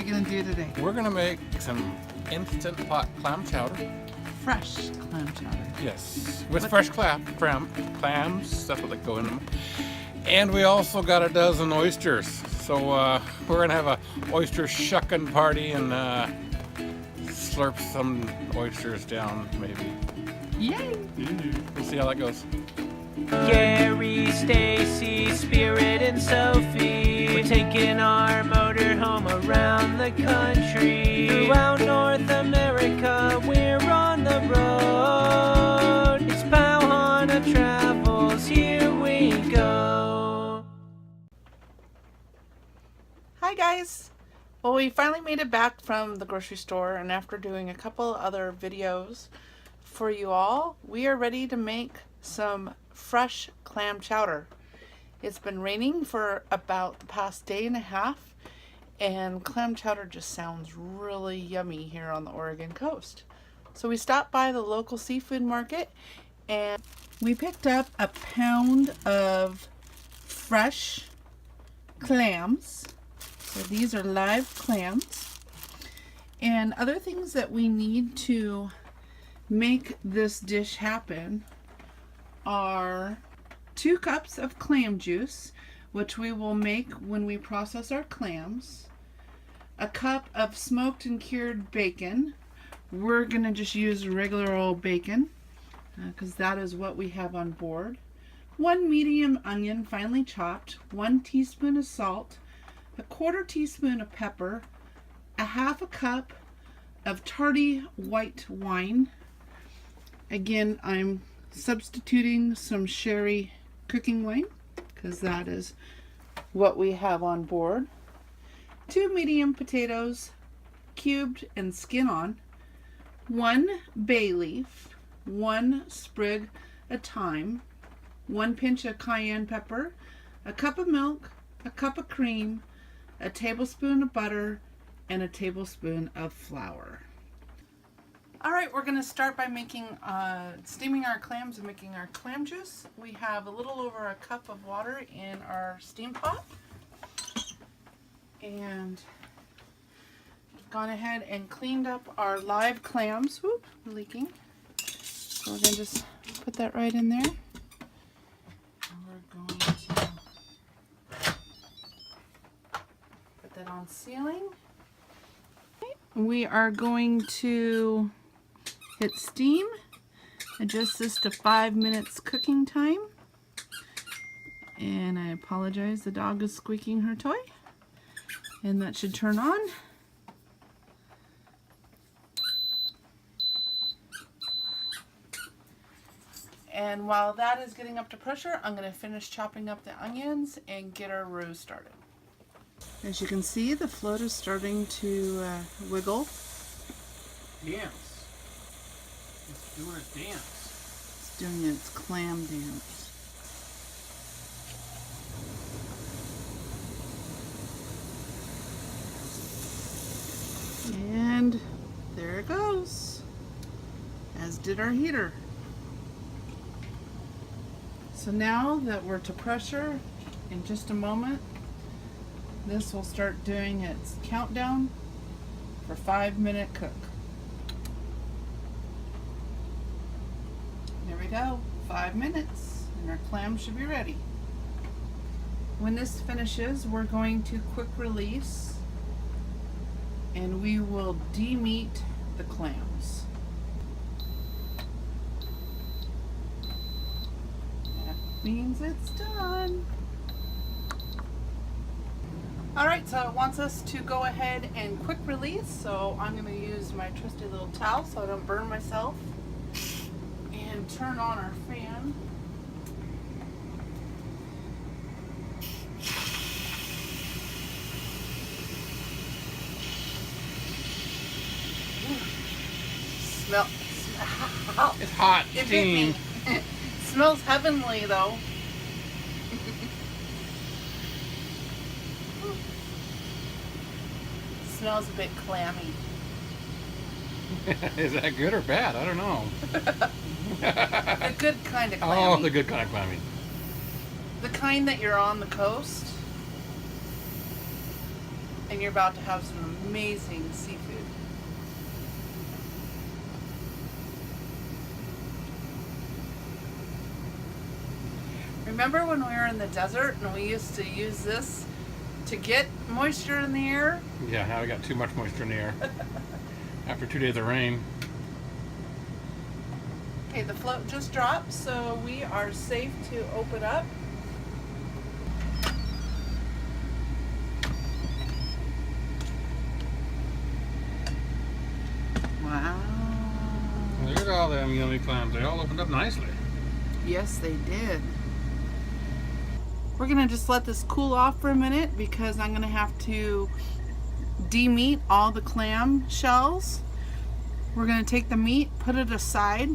we going to do today? We're going to make some instant pot clam chowder. Fresh clam chowder. Yes, with fresh clams. That's what they go in them. And we also got a dozen oysters. So we're going to have a oyster shucking party and slurp some oysters down, maybe. Yay! We'll see how that goes. Gary, Stacy, Spirit, and Sophie. We're taking our motorhome around the country. Throughout North America, we're on the road. It's Pau Hana Travels, here we go. Hi guys! Well, we finally made it back from the grocery store, and after doing a couple other videos for you all, we are ready to make some fresh clam chowder. It's been raining for about the past day and a half, and clam chowder just sounds really yummy here on the Oregon coast. So we stopped by the local seafood market and we picked up a pound of fresh clams. So these are live clams. And other things that we need to make this dish happen are 2 cups of clam juice, which we will make when we process our clams, a cup of smoked and cured bacon. We're gonna just use regular old bacon because that is what we have on board. 1 medium onion finely chopped, 1 teaspoon of salt, a 1/4 teaspoon of pepper, a 1/2 cup of tardy white wine. Again, I'm substituting some sherry cooking wine because that is what we have on board. 2 medium potatoes, cubed and skin on, 1 bay leaf, 1 sprig of thyme, 1 pinch of cayenne pepper, a cup of milk, a cup of cream, a tablespoon of butter, and a tablespoon of flour. Alright, we're going to start by making, steaming our clams and making our clam juice. We have a little over a cup of water in our steam pot. And we've gone ahead and cleaned up our live clams. Whoop, leaking. So we're going to just put that right in there. And we're going to put that on sealing. We are going to hit steam, adjust this to 5 minutes cooking time, and I apologize, the dog is squeaking her toy, and that should turn on. And while that is getting up to pressure, I'm going to finish chopping up the onions and get our roux started. As you can see, the float is starting to wiggle. Dance. It's doing a dance. It's doing its clam dance. And there it goes, as did our heater. So now that we're to pressure, in just a moment, this will start doing its countdown for 5-minute cook. There we go, 5 minutes, and our clam should be ready. When this finishes, we're going to quick release, and we will de-meat the clams. That means it's done. Alright, so it wants us to go ahead and quick release, so I'm going to use my trusty little towel so I don't burn myself, and turn on our fan. Smell. It's hot. It hit me. It smells heavenly though. Smells a bit clammy. Is that good or bad? I don't know. The good kind of clammy. Oh, the good kind of clammy. The kind that you're on the coast. and you're about to have some amazing seafood. Remember when we were in the desert and we used to use this to get moisture in the air? Yeah, now we got too much moisture in the air. After 2 days of rain. Okay, the float just dropped, so we are safe to open up. Wow. Look at all them yummy clams. They all opened up nicely. Yes, they did. We're gonna just let this cool off for a minute because I'm gonna have to de-meat all the clam shells. We're gonna take the meat, put it aside,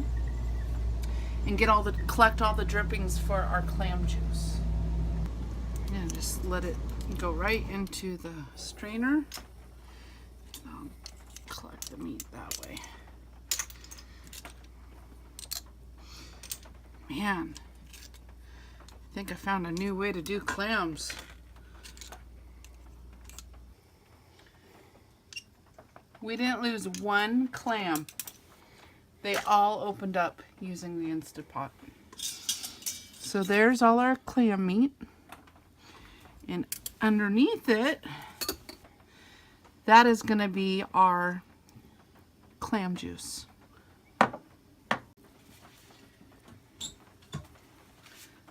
and collect all the drippings for our clam juice. And just let it go right into the strainer. And I'll collect the meat that way. Man, I think I found a new way to do clams. We didn't lose one clam. They all opened up using the Instant Pot. So there's all our clam meat. And underneath it, that is going to be our clam juice.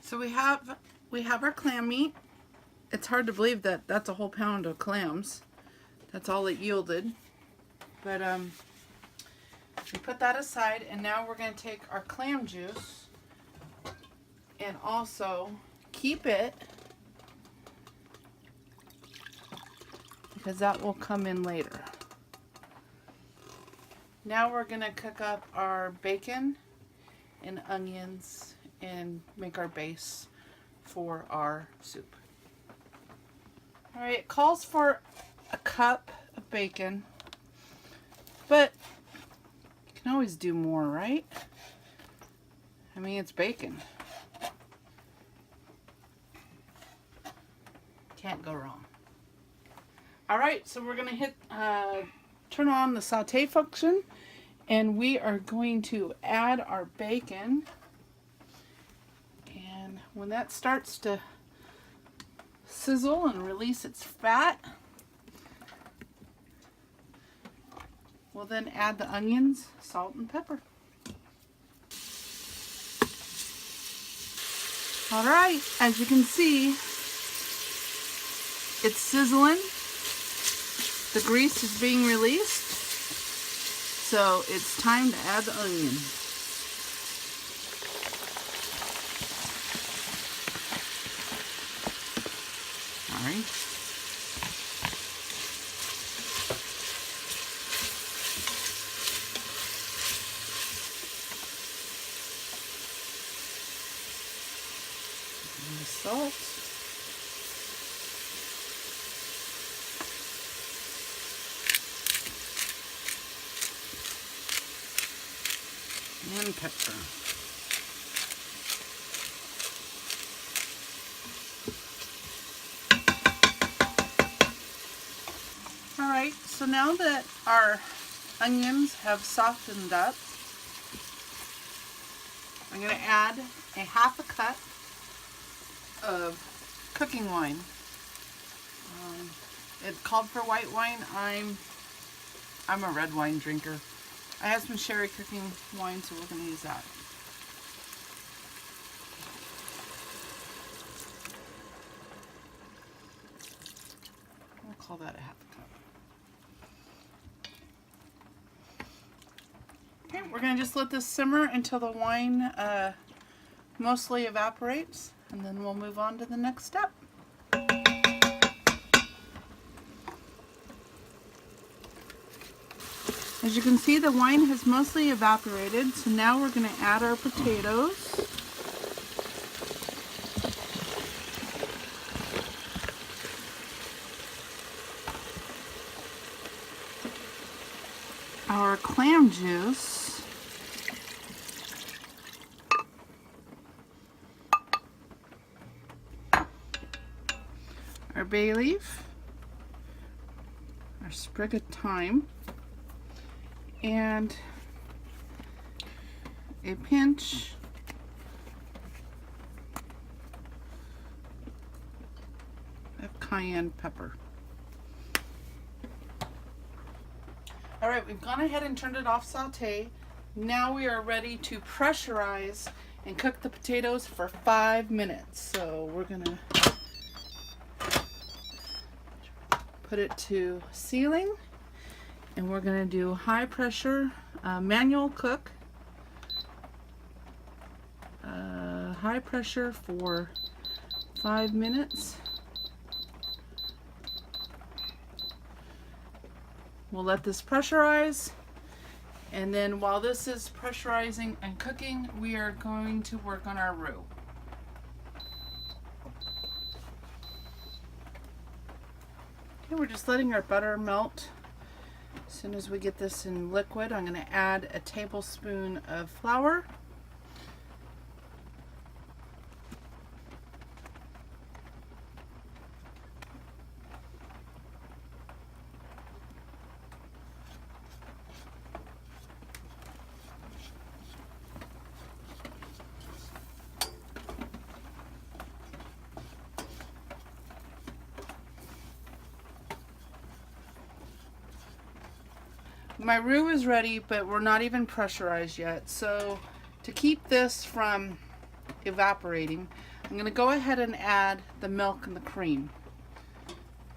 So we have our clam meat. It's hard to believe that that's a whole pound of clams. That's all it yielded. But we put that aside, and now we're going to take our clam juice and also keep it, because that will come in later. Now we're going to cook up our bacon and onions and make our base for our soup. Alright, it calls for a cup of bacon, but you can always do more, right? I mean, it's bacon. Can't go wrong. Alright, so we're going to turn on the saute function, and we are going to add our bacon. And when that starts to sizzle and release its fat, we'll then add the onions, salt, and pepper. Alright, as you can see, it's sizzling. The grease is being released. So it's time to add the onion. Alright. And the salt. And pepper. Alright, so now that our onions have softened up, I'm going to add a half a cup of cooking wine. It called for white wine. I'm a red wine drinker. I have some sherry cooking wine, so we're going to use that. We'll call that a half a cup. Okay, we're going to just let this simmer until the wine mostly evaporates, and then we'll move on to the next step. As you can see, the wine has mostly evaporated, so now we're going to add our potatoes. Our clam juice. Our bay leaf. our sprig of thyme, and a pinch of cayenne pepper. All right, we've gone ahead and turned it off saute. Now we are ready to pressurize and cook the potatoes for 5 minutes. So we're gonna put it to sealing, and we're gonna do high pressure manual cook. High pressure for 5 minutes. We'll let this pressurize, and then while this is pressurizing and cooking, we are going to work on our roux. Okay, we're just letting our butter melt. As soon as we get this in liquid, I'm going to add a tablespoon of flour. My roux is ready, but we're not even pressurized yet. So to keep this from evaporating, I'm going to go ahead and add the milk and the cream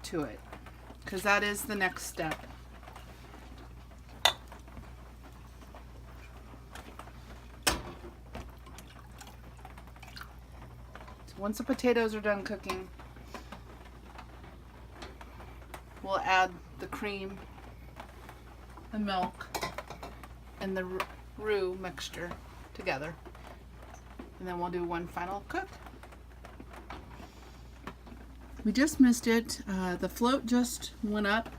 to it, because that is the next step. So once the potatoes are done cooking, we'll add the cream, the milk, and the roux mixture together, and then we'll do one final cook. We just missed it. The float just went up,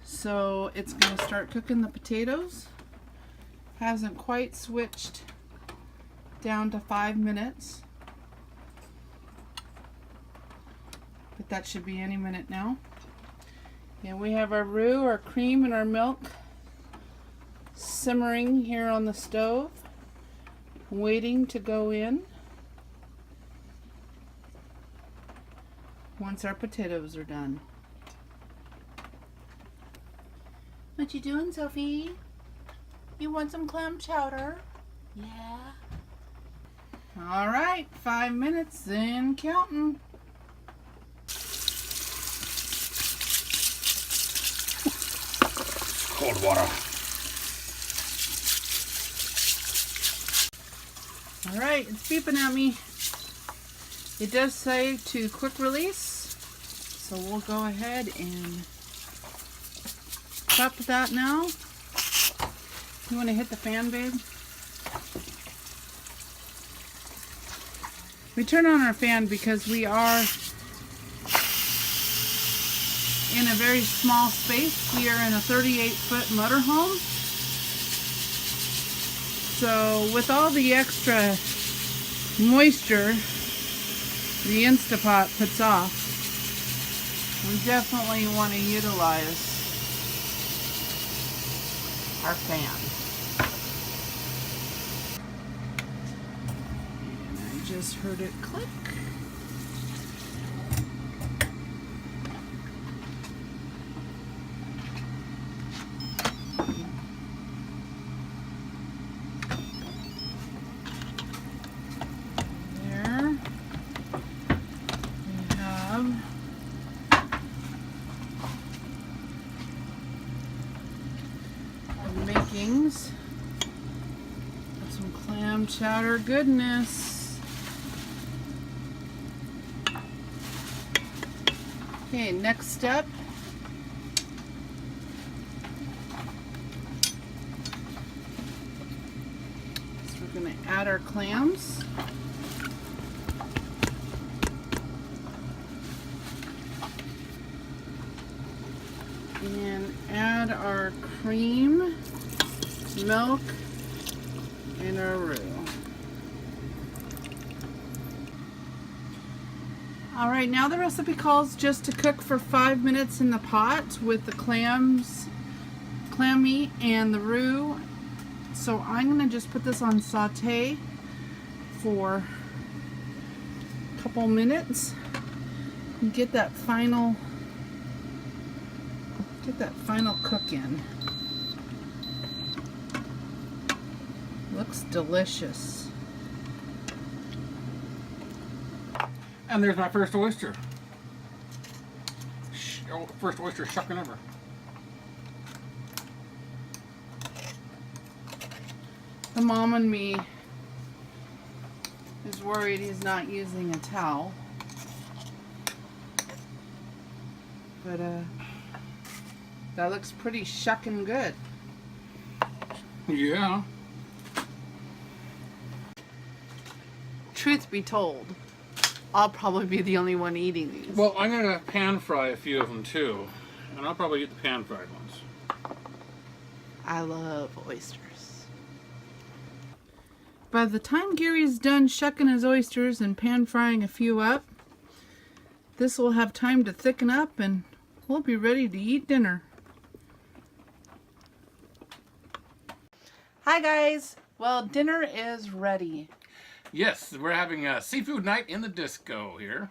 so it's going to start cooking the potatoes. Hasn't quite switched down to 5 minutes, but that should be any minute now. And we have our roux, our cream, and our milk simmering here on the stove, waiting to go in once our potatoes are done. What you doing, Sophie? You want some clam chowder? Yeah. All right, 5 minutes and counting. Cold water. All right, it's beeping at me. It does say to quick release, so we'll go ahead and stop that now. You want to hit the fan, babe? We turn on our fan because we are in a very small space. We are in a 38-foot motorhome. So with all the extra moisture the Instapot puts off, we definitely want to utilize our fan. And I just heard it click. Makings of some clam chowder goodness. Okay, next step. So we're going to add our clams. And add our cream, milk, and our roux. Alright, now the recipe calls just to cook for 5 minutes in the pot with the clams, clam meat, and the roux. So I'm going to just put this on saute for a couple minutes and get that final cook in. Looks delicious. And there's my first oyster. First oyster shucking ever. The mom and me is worried he's not using a towel. But that looks pretty shucking good. Yeah. Truth be told, I'll probably be the only one eating these. Well, I'm going to pan fry a few of them too. And I'll probably eat the pan fried ones. I love oysters. By the time Gary's done shucking his oysters and pan frying a few up, this will have time to thicken up and we'll be ready to eat dinner. Hi guys! Well, dinner is ready. Yes, we're having a seafood night in the disco here.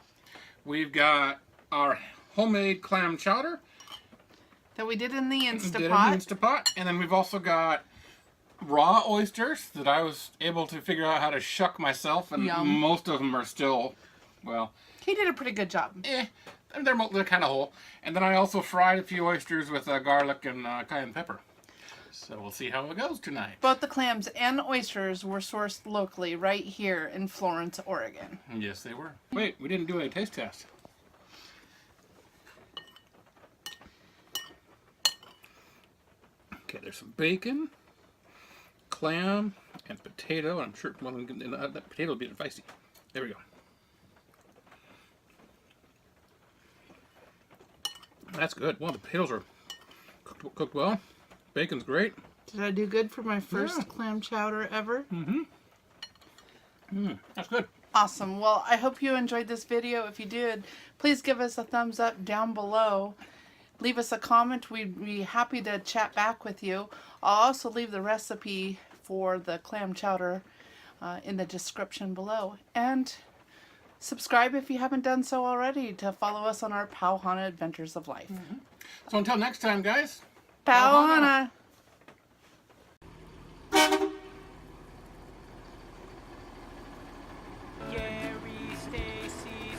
We've got our homemade clam chowder. That we did in the Instapot. And then we've also got raw oysters that I was able to figure out how to shuck myself. And Yum. most of them are still, well... He did a pretty good job. They're kind of whole. And then I also fried a few oysters with garlic and cayenne pepper. So we'll see how it goes tonight. Both the clams and oysters were sourced locally right here in Florence, Oregon. Yes, they were. Wait, we didn't do a taste test. Okay, there's some bacon, clam, and potato. I'm sure that potato will be feisty. There we go. That's good. Well, the potatoes are cooked well. Bacon's great. Did I do good for my first clam chowder ever? That's good. Awesome. Well, I hope you enjoyed this video. If you did, please give us a thumbs up down below. Leave us a comment. We'd be happy to chat back with you. I'll also leave the recipe for the clam chowder in the description below. And subscribe if you haven't done so already to follow us on our Pau Hana Adventures of Life. So until next time, guys. Pau Hana!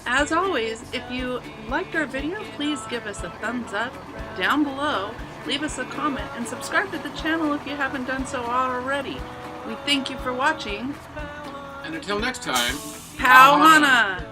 As always, if you liked our video, please give us a thumbs up down below, leave us a comment, and subscribe to the channel if you haven't done so already. We thank you for watching. And until next time, Pau Hana!